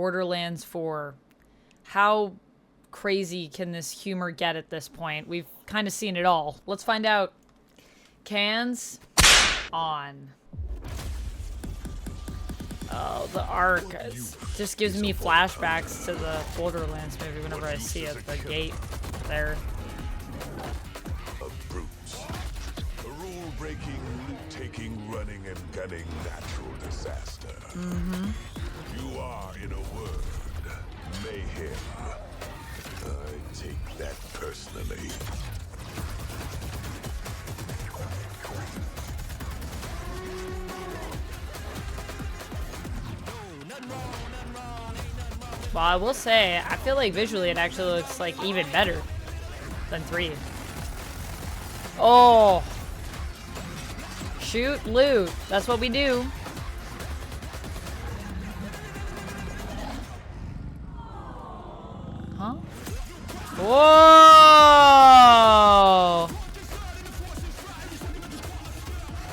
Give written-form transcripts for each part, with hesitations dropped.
Borderlands 4. How crazy can this humor get at this point? We've kind of seen it all. Let's find out. Cans on. Oh, the arc just gives me flashbacks to the Borderlands movie whenever I see it. The gate there. Of brutes. A rule-breaking, loot-taking, running and gunning natural disaster. You are, in a word, mayhem. I take that personally. Well, I will say, I feel like visually it actually looks like even better than 3. Oh! Shoot, loot. That's what we do. Huh? Whoa!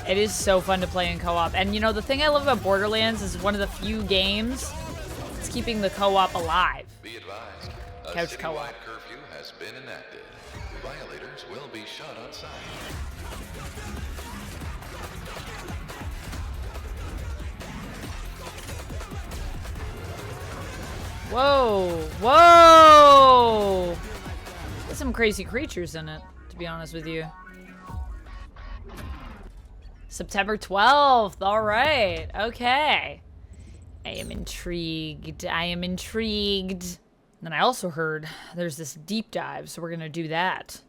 It is so fun to play in co-op. And you know, the thing I love about Borderlands is one of the few games that's keeping the co-op alive. Be advised, Couch a co-op. citywide curfew has been enacted. Violators will be shot outside. Whoa! Whoa! There's some crazy creatures in it, to be honest with you. September 12th. All right. Okay. I am intrigued. I am intrigued. And then I also heard there's this deep dive, so we're going to do that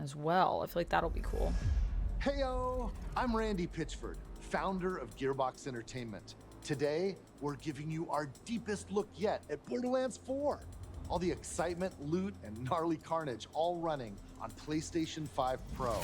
as well. I feel like that'll be cool. Heyo! I'm Randy Pitchford, founder of Gearbox Entertainment. Today, we're giving you our deepest look yet at Borderlands 4. All the excitement, loot, and gnarly carnage all running on PlayStation 5 Pro.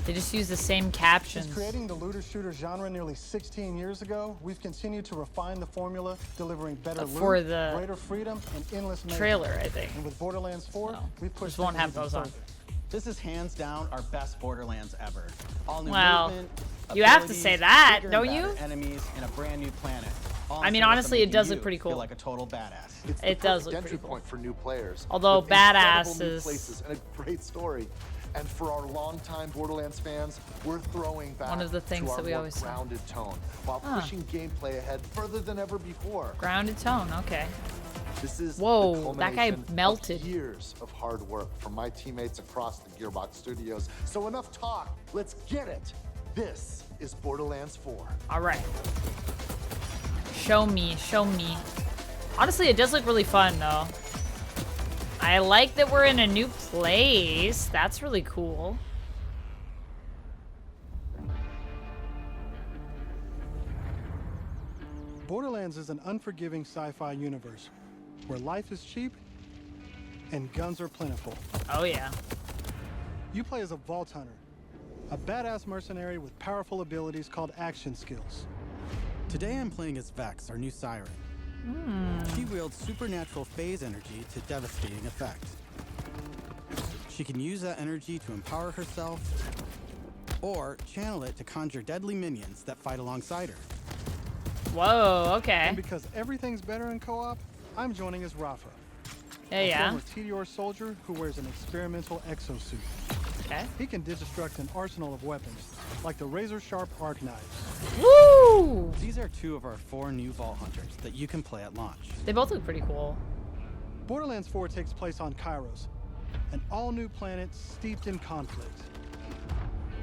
They just use the same captions. Since creating the looter-shooter genre nearly 16 years ago, we've continued to refine the formula, delivering better For loot, the greater freedom, and endless mayhem. trailer, I think. And with Borderlands 4, So, we've pushed just won't have things those even on. further. This is hands down our best Borderlands ever. All new Well, movement, you have to abilities, say that, bigger don't and you? badder enemies, and a brand new planet. All I mean, in service of honestly, it making does look you pretty feel cool. like a total badass. It's the It does perfect look entry pretty cool. point for new players. Although with incredible badass new is- places and a great story. And for our longtime Borderlands fans, we're throwing back One of the things to our that we more always say. grounded tone while Huh. pushing gameplay ahead further than ever before. Grounded tone, okay. This is Whoa, the that guy culmination melted. of years of hard work from my teammates across the Gearbox studios. So enough talk, let's get it. This is Borderlands 4. All right. Show me, show me. Honestly, it does look really fun, though. I like that we're in a new place. That's really cool. Borderlands is an unforgiving sci-fi universe where life is cheap and guns are plentiful. Oh, yeah. You play as a Vault Hunter, a badass mercenary with powerful abilities called action skills. Today I'm playing as Vex, our new siren. She wields supernatural phase energy to devastating effect. She can use that energy to empower herself, or channel it to conjure deadly minions that fight alongside her. Whoa, okay. And because everything's better in co-op, I'm joining as Rafa, Yeah, a former TDR soldier who wears an experimental exosuit. Okay. He can deconstruct an arsenal of weapons, like the razor-sharp arc knives. Woo! These are 2 of our 4 new Vault Hunters that you can play at launch. They both look pretty cool. Borderlands 4 takes place on Kairos, an all-new planet steeped in conflict.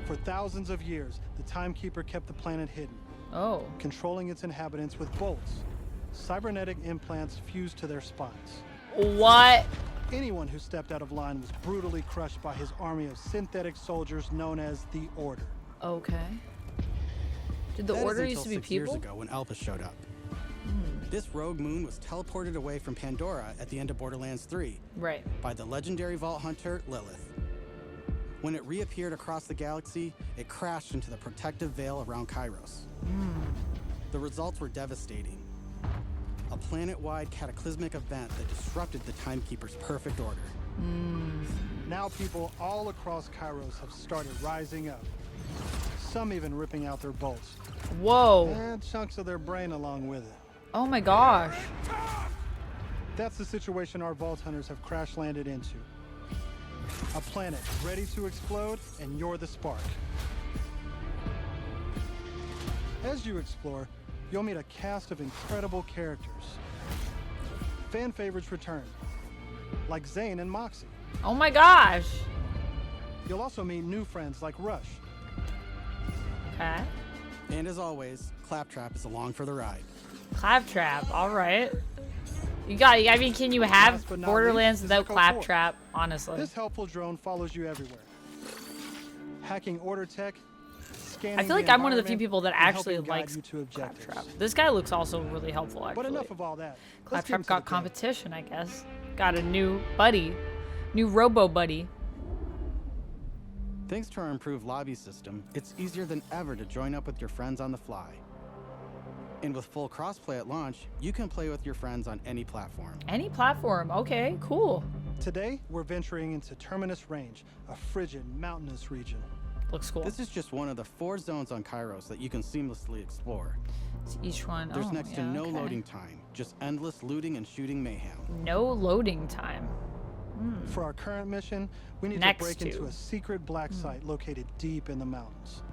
For thousands of years, the Timekeeper kept the planet hidden, Oh. controlling its inhabitants with bolts, cybernetic implants fused to their spines. What? Anyone who stepped out of line was brutally crushed by his army of synthetic soldiers known as the Order. Okay. Did the That is Order until used to be 6 years people? ago when Elpis showed up. This rogue moon was teleported away from Pandora at the end of Borderlands 3 Right. by the legendary Vault Hunter Lilith. When it reappeared across the galaxy, it crashed into the protective veil around Kairos. The results were devastating. A planet-wide cataclysmic event that disrupted the Timekeeper's perfect order. Now people all across Kairos have started rising up, some even ripping out their bolts, Whoa. and chunks of their brain along with it. Oh my gosh. That's the situation our Vault Hunters have crash landed into. A planet ready to explode, and you're the spark. As you explore, you'll meet a cast of incredible characters. Fan favorites return, like Zane and Moxie. Oh my gosh. You'll also meet new friends like Rush. Okay. And as always, Claptrap is along for the ride. Claptrap. All right. I mean, can you have Last but not Borderlands least is without Echo 4. Claptrap? Honestly. This helpful drone follows you everywhere. Hacking order tech, scanning I feel like the I'm one of the few environment, people that and actually helping guide likes you to objectives. Claptrap. This guy looks also really helpful, actually. But enough of all that. Let's get Claptrap to got the game. competition, I guess. Got a new buddy. New robo buddy. Thanks to our improved lobby system, it's easier than ever to join up with your friends on the fly. And with full crossplay at launch, you can play with your friends on any platform. Any platform. Okay, cool. Today, we're venturing into Terminus Range, a frigid, mountainous region. Looks cool. This is just one of the 4 zones on Kairos that you can seamlessly explore. It's each one. There's Oh, next to yeah, no okay. loading time, just endless looting and shooting mayhem. No loading time. For our current mission, we need Next to break into to. a secret black site located deep in the mountains.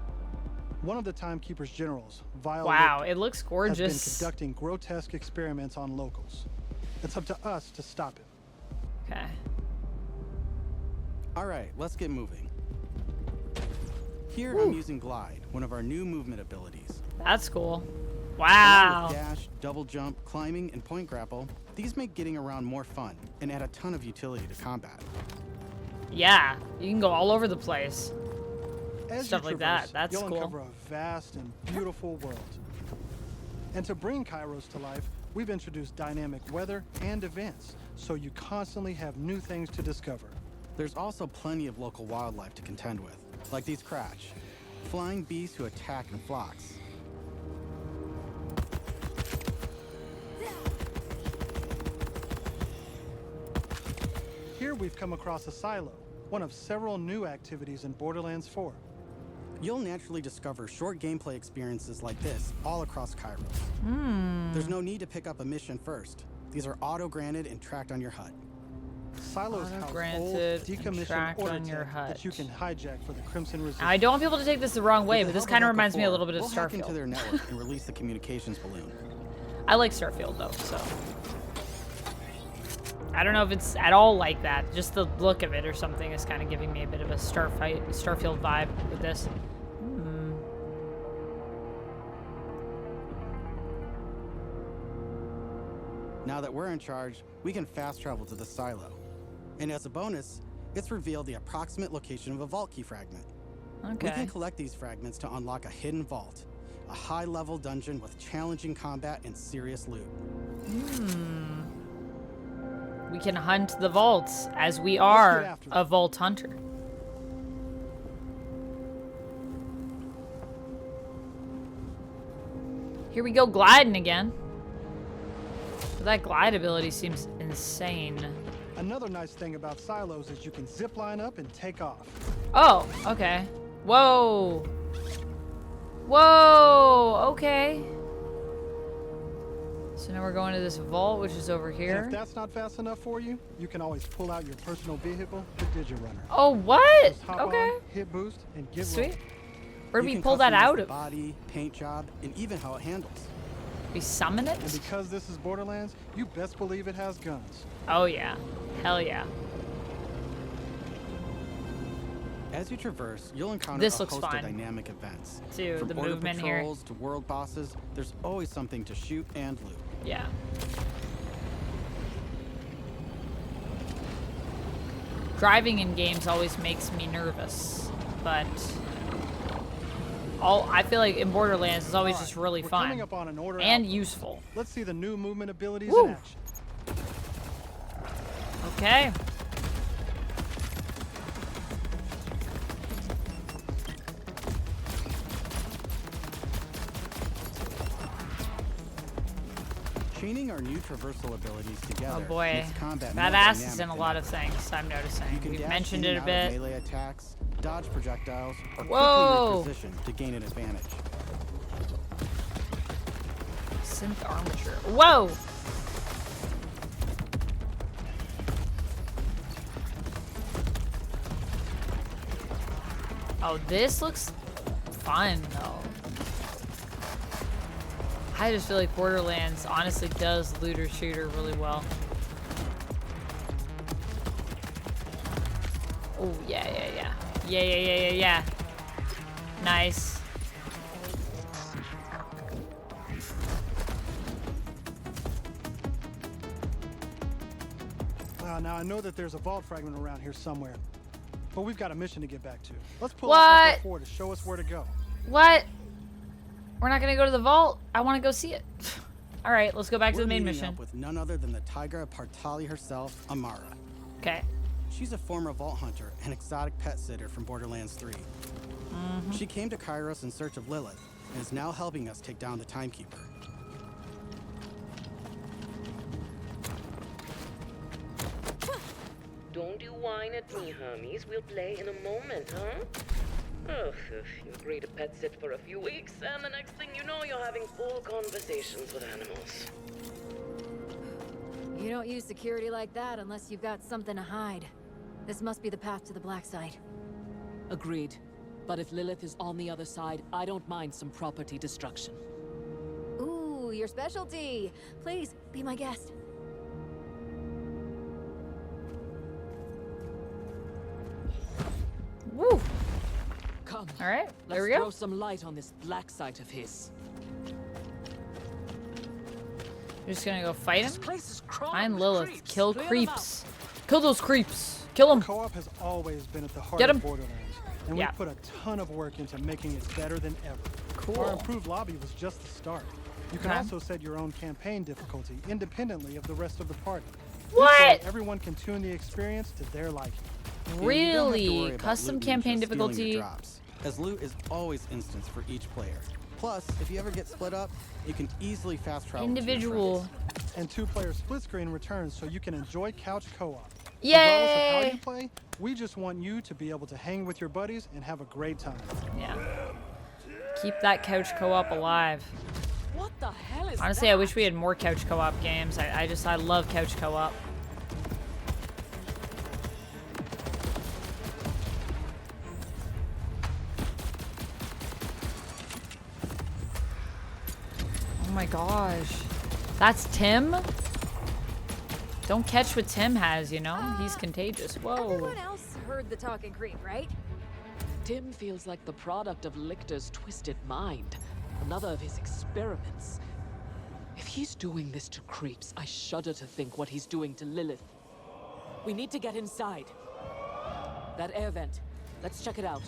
One of the Timekeeper's generals, Vile Wow, Victor, it looks has been gorgeous. conducting grotesque experiments on locals. It's up to us to stop him. Okay. All right, let's get moving. Here I'm using Glide, one of our new movement abilities. That's cool. Along Wow. with dash, double jump, climbing, and point grapple, these make getting around more fun and add a ton of utility to combat. Yeah, you can go all over the place. As Stuff you like that, traverse, that's you'll cool. uncover a vast and beautiful world. And to bring Kairos to life, we've introduced dynamic weather and events, so you constantly have new things to discover. There's also plenty of local wildlife to contend with, like these Cratch, flying beasts who attack in flocks. Here we've come across a silo, one of several new activities in Borderlands 4. You'll naturally discover short gameplay experiences like this all across Kairos. There's no need to pick up a mission first. These are auto-granted and tracked on your HUD. Silos house old, Auto-granted and decommissioned tracked order on your tech HUD. that you can hijack for the Crimson Resistance. I don't want people to take this the wrong way, With but the this help kind of Echo reminds me a 4, little bit of we'll hack into Starfield. their network and release the communications balloon. I like Starfield though, so. I don't know if it's at all like that. Just the look of it or something is kind of giving me a bit of a Starfield vibe with this. Now that we're in charge, we can fast travel to the silo. And as a bonus, it's revealed the approximate location of a vault key fragment. We can Okay. collect these fragments to unlock a hidden vault, a high-level dungeon with challenging combat and serious loot. We can hunt the vaults as we get are after a vault hunter. Here we go gliding again. That glide ability seems insane. Another nice thing about silos is you can zip line up and take off. Oh, okay. Whoa. Whoa, okay. So now we're going to this vault, which is over And here. if that's not fast enough for you, you can always pull out your personal vehicle, the Digirunner. Oh, what? Just hop Okay. on, hit boost, and get Sweet. rolling. Where do You we can pull that customize out the of? body, paint job, and even how it handles. We summon it? And because this is Borderlands, you best believe it has guns. Oh, yeah. Hell yeah. As you traverse, you'll encounter This a looks host fun. of dynamic events. Too, From the order movement here. patrols to world bosses, there's always something to shoot and loot. Yeah. Driving in games always makes me nervous, but I feel like in Borderlands it's always Alright, just really we're fun coming up on an order and outpost. useful. Let's see the new movement abilities Woo. in action. Okay. Chaining our new traversal abilities Oh together boy. makes combat That more ass is dynamic in a than lot ever. of things, I'm noticing. You can We've dash mentioned in it a and out of bit. melee attacks, dodge projectiles, or Whoa. quickly reposition to gain an advantage. Synth armature. Whoa! Oh, this looks fun, though. I just feel like Borderlands honestly does looter shooter really well. Oh, yeah. Yeah. Nice. Now I know that there's a vault fragment around here somewhere, but we've got a mission to get back to. Let's pull out Echo 4 to show us where to go. What? We're not gonna go to the vault? I want to go see it. All right, let's go back to the main meeting mission. up with none other than the Tigra Partali herself, Amara. Okay. She's a former vault hunter and exotic pet sitter from Borderlands 3. She came to Kairos in search of Lilith and is now helping us take down the Timekeeper. Don't you whine at me, Hermes. We'll play in a moment, huh? Oh, you agree to pet sit for a few weeks, and the next thing you know, you're having full conversations with animals. You don't use security like that unless you've got something to hide. This must be the path to the black side. Agreed. But if Lilith is on the other side, I don't mind some property destruction. Ooh, your specialty. Please, be my guest. Woo. Come. All right, there we Let's go. throw some light on this black site of his. We're just gonna go fight him. This place is crawling Find with Lilith. creeps. Kill Clear them creeps. Kill those creeps. Kill them. Co-op has always been at the heart Get 'em. of Borderlands, and Yeah. we put a ton of work into making it better than ever. Cool. Our improved lobby was just the start. You can Okay. also set your own campaign difficulty independently of the rest of the party. What? This way, everyone can tune the experience to their liking. And you don't have to worry Really? about Custom loot campaign ninjas stealing your difficulty. drops, as loot is always instanced for each player. Plus, if you ever get split up, you can easily fast travel to your Individual. friends. And two-player split screen returns so you can enjoy couch co-op. Regardless of Yay! how you play, we just want you to be able to hang with your buddies and have a great time. Yeah. Keep that couch co-op alive. What the hell is Honestly, that? I wish we had more couch co-op games. I love couch co-op. Oh my gosh. That's Tim? Don't catch what Tim has, you know? He's contagious. Whoa. Everyone else heard the talking creep, right? Tim feels like the product of Lichter's twisted mind. Another of his experiments. If he's doing this to creeps, I shudder to think what he's doing to Lilith. We need to get inside. That air vent. Let's check it out.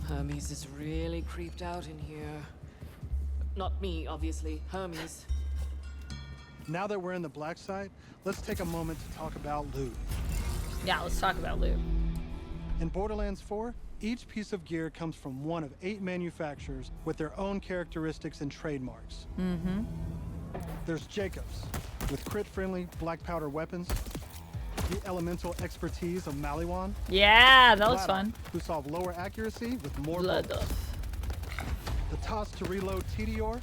Hermes is really creeped out in here. Not me, obviously. Hermes. Now that we're in the black site, let's take a moment to talk about loot. Yeah, let's talk about loot. In Borderlands 4, each piece of gear comes from one of 8 manufacturers with their own characteristics and trademarks. There's Jacobs, with crit-friendly black powder weapons, the elemental expertise of Maliwan, Yeah, that looks Vladoff, fun. who solve lower accuracy with more Blood bullets. The toss to reload Tedior,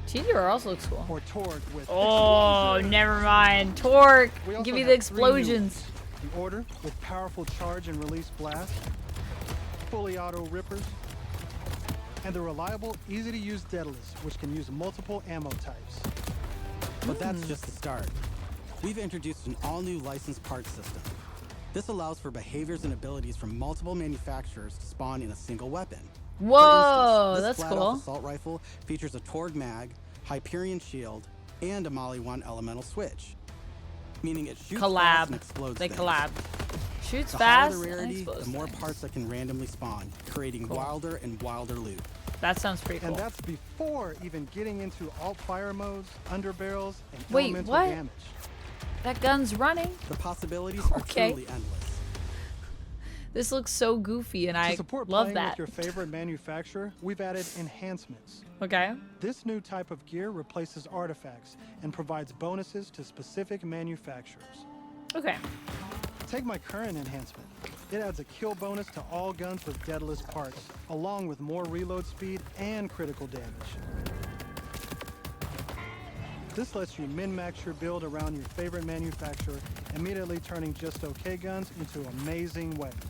TDR also looks cool. or Torg with Oh, never mind. Torque. We also Give me have the 3 new explosions. ones. The Order with powerful charge and release blast, fully auto rippers, and the reliable, easy-to-use Daedalus, which can use multiple ammo types. But that's just the start. We've introduced an all-new licensed parts system. This allows for behaviors and abilities from multiple manufacturers to spawn in a single weapon. Whoa, For instance, that's this cool. flat-off assault rifle features a Torg mag, Hyperion shield, and a Maliwan elemental switch, meaning it shoots fast and Collab. explodes They things. collab. Shoots The fast. higher the and rarity, explodes the more things. parts that can randomly spawn, creating wilder and wilder loot. That sounds pretty cool. And that's before even getting into alt-fire modes, underbarrels, and Wait, elemental what? damage. That gun's running. The possibilities Okay. are truly endless. This looks so goofy, and To I support love playing that. with your favorite manufacturer, we've added enhancements. Okay. This new type of gear replaces artifacts and provides bonuses to specific manufacturers. Okay. Take my current enhancement. It adds a kill bonus to all guns with deadless parts, along with more reload speed and critical damage. This lets you min-max your build around your favorite manufacturer, immediately turning just okay guns into amazing weapons.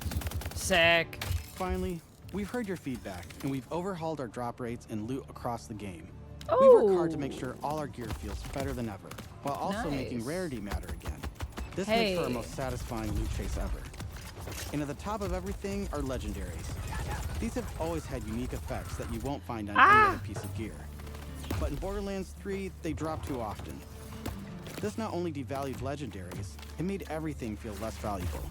Sick. Finally, we've heard your feedback, and we've overhauled our drop rates and loot across the game. We work hard to make sure all our gear feels better than ever, while also making rarity matter again. This makes for our most satisfying loot chase ever. And at the top of everything are legendaries. These have always had unique effects that you won't find on any other piece of gear. But in Borderlands 3, they drop too often. This not only devalued legendaries, it made everything feel less valuable.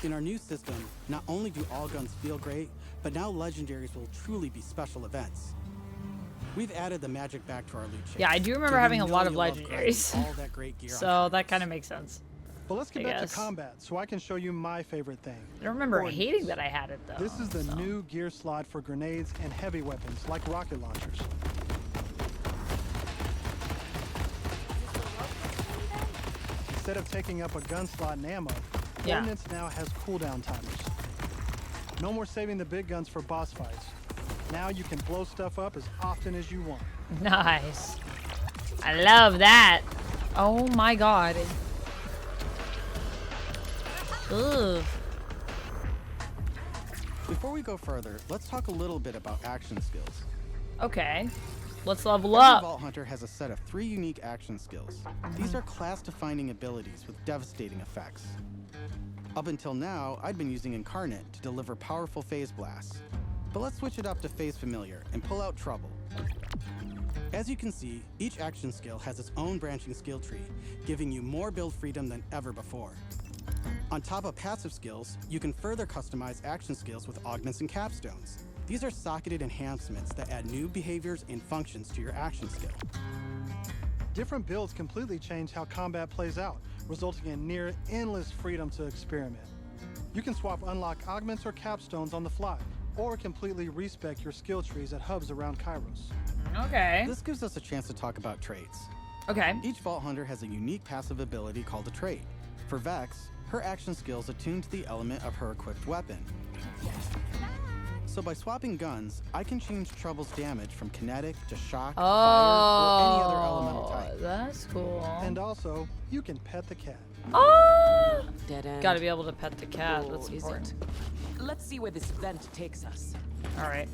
In our new system, not only do all guns feel great, but now legendaries will truly be special events. We've added the magic back to our loot chase. Yeah, I do remember having a lot of legendaries. All that great gear So that kind of makes sense. But let's get back to combat so I can show you my favorite thing. I don't remember hating that I had it though. This is the new gear slot for grenades and heavy weapons like rocket launchers. Instead of taking up a gun slot and ammo, Ordnance now has cooldown timers. No more saving the big guns for boss fights. Now you can blow stuff up as often as you want. Nice. I love that. Oh my god. Ugh. Before we go further, let's talk a little bit about action skills. Okay. Let's level Every up. Vault Hunter has a set of 3 unique action skills. These are class-defining abilities with devastating effects. Up until now, I'd been using Incarnate to deliver powerful phase blasts. But let's switch it up to Phase Familiar and pull out Trouble. As you can see, each action skill has its own branching skill tree, giving you more build freedom than ever before. On top of passive skills, you can further customize action skills with augments and capstones. These are socketed enhancements that add new behaviors and functions to your action skill. Different builds completely change how combat plays out, resulting in near endless freedom to experiment. You can swap unlock augments or capstones on the fly, or completely respec your skill trees at hubs around Kairos. Okay. This gives us a chance to talk about traits. Okay. Each Vault Hunter has a unique passive ability called a trait. For Vex, her action skills attune to the element of her equipped weapon. So by swapping guns, I can change Trouble's damage from kinetic to shock, fire, or any other elemental type. That's cool. And also, you can pet the cat. Oh! Dead end. Gotta be able to pet the cat. Oh, That's is important. it? Let's see where this vent takes us. All right.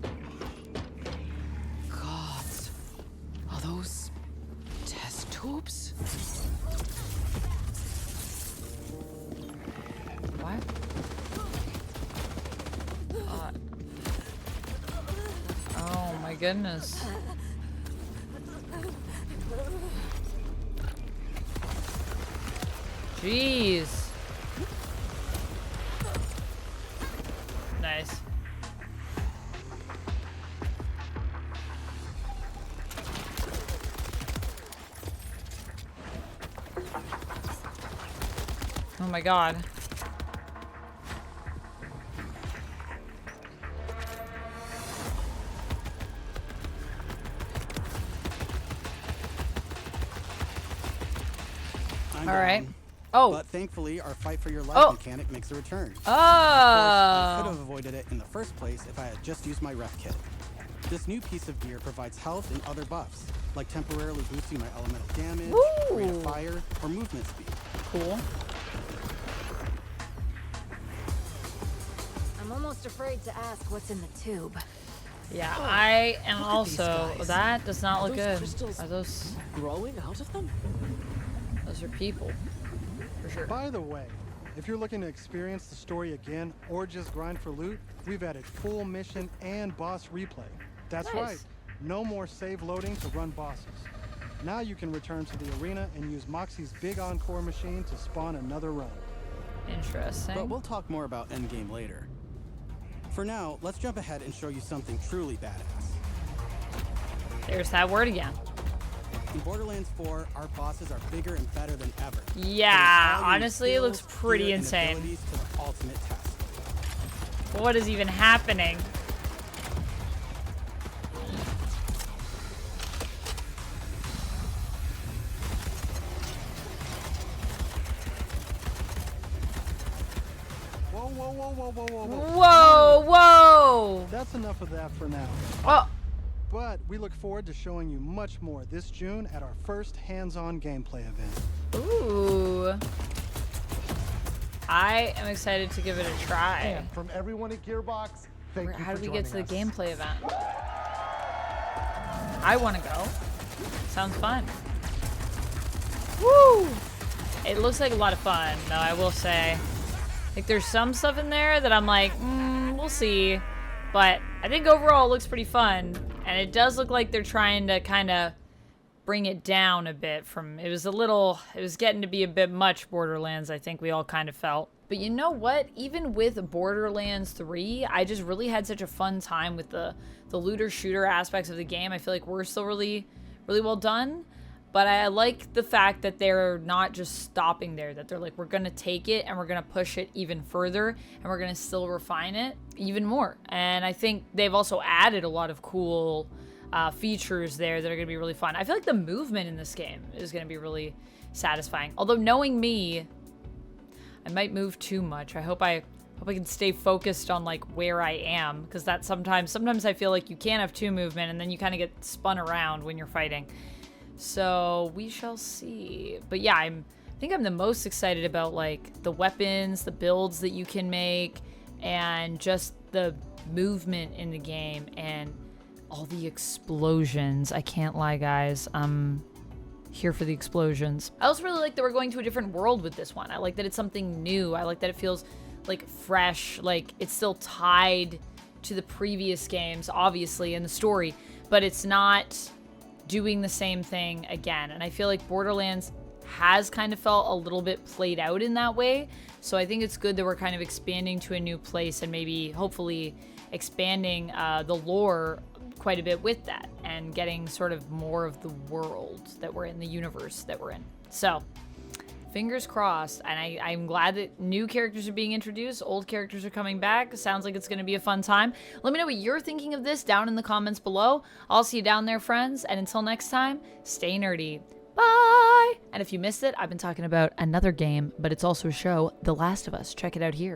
God, are those test tubes? What? Oh my goodness. Jeez. Nice. Oh my god. I'm All right. down. Oh. But thankfully, our fight for your life mechanic makes a return. Oh. I could have avoided it in the first place if I had just used my ref kit. This new piece of gear provides health and other buffs, like temporarily boosting my elemental damage, rate of fire, or movement speed. Cool. I'm almost afraid to ask what's in the tube. Yeah, I am Look at also. these guys. That does not Are look those good. crystals Are those? growing out of them? Those are people, for sure. By the way, if you're looking to experience the story again or just grind for loot, we've added full mission and boss replay. That's Nice. right, no more save loading to run bosses. Now you can return to the arena and use Moxie's big encore machine to spawn another run. Interesting. But we'll talk more about endgame later. For now, let's jump ahead and show you something truly badass. There's that word again. In Borderlands 4, our bosses are bigger and better than ever. Yeah, Putting all your honestly, it looks skills, pretty gear, and insane. abilities to the ultimate test. What is even happening? Whoa, whoa, whoa, whoa, whoa, whoa, whoa. Whoa, whoa. That's enough of that for now. Oh. But we look forward to showing you much more this June at our first hands-on gameplay event. Ooh. I am excited to give it a try. And from everyone at Gearbox, thank you How for do we get to the joining us. gameplay event? I want to go. Sounds fun. Woo! It looks like a lot of fun, though, I will say. Like, there's some stuff in there that I'm like, we'll see. But I think overall it looks pretty fun. And it does look like they're trying to kind of bring it down a bit from... It was getting to be a bit much Borderlands, I think we all kind of felt. But you know what? Even with Borderlands 3, I just really had such a fun time with the looter-shooter aspects of the game. I feel like we're still really, really well done. But I like the fact that they're not just stopping there, that they're like, we're going to take it and we're going to push it even further and we're going to still refine it even more. And I think they've also added a lot of cool features there that are going to be really fun. I feel like the movement in this game is going to be really satisfying. Although knowing me, I might move too much. I hope I can stay focused on like where I am, because that sometimes I feel like you can't have two movement and then you kind of get spun around when you're fighting. So we shall see. But yeah, I think I'm the most excited about like the weapons, the builds that you can make, and just the movement in the game and all the explosions. I can't lie, guys. I'm here for the explosions. I also really like that we're going to a different world with this one. I like that it's something new. I like that it feels like fresh, like it's still tied to the previous games, obviously, in the story, but it's not doing the same thing again. And I feel like Borderlands has kind of felt a little bit played out in that way. So I think it's good that we're kind of expanding to a new place and maybe hopefully expanding the lore quite a bit with that and getting sort of more of the world that we're in, the universe that we're in. So fingers crossed. And I'm glad that new characters are being introduced. Old characters are coming back. Sounds like it's going to be a fun time. Let me know what you're thinking of this down in the comments below. I'll see you down there, friends. And until next time, stay nerdy. Bye! And if you missed it, I've been talking about another game, but it's also a show, The Last of Us. Check it out here.